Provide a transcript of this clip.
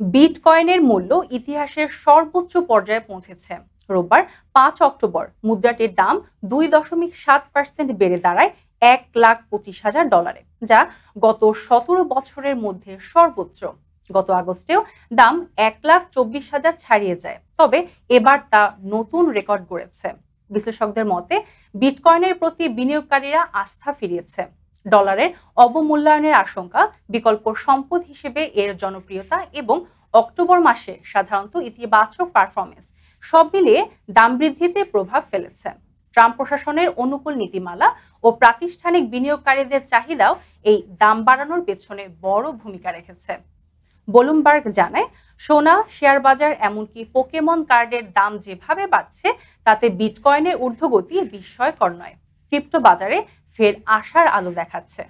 বিটকয়েনের মূল্য ইতিহাসের সর্বোচ্চ পর্যায়ে পৌঁছেছে। রোববার 5 অক্টোবর মুদ্রাটির দাম 2.7% বেড়ে দাঁড়ায় $1,25,000, যা গত 17 বছরের মধ্যে সর্বোচ্চ। গত আগস্টেও দাম 1,24,000 ছাড়িয়ে যায়, তবে এবার তা নতুন রেকর্ড গড়েছে। বিশ্লেষকদের মতে বিটকয়েনের প্রতি বিনিয়োগকারীরা আস্থা ফিরিয়েছে। ডলারের অবমূল্যায়নের আশঙ্কা, বিকল্প সম্পদ হিসেবে এর জনপ্রিয়তা এবং অক্টোবর মাসে সাধারণত ইতিবাচক পারফরমেন্স সব মিলিয়ে দাম বৃদ্ধিতে প্রভাব ফেলেছে। ট্রাম্প প্রশাসনের অনুকূল নীতিমালা ও প্রাতিষ্ঠানিক বিনিয়োগকারীদের চাহিদাও এই দাম বাড়ানোর পেছনে বড় ভূমিকা রেখেছে। ব্লুমবার্গ জানায়, সোনা, শেয়ার বাজার এমনকি পোকেমন কার্ডের দাম যেভাবে বাড়ছে তাতে বিটকয়েনের ঊর্ধ্বগতি বিস্ময়কর নয়। ক্রিপ্টো বাজারে ফের আশার আলো দেখাচ্ছে।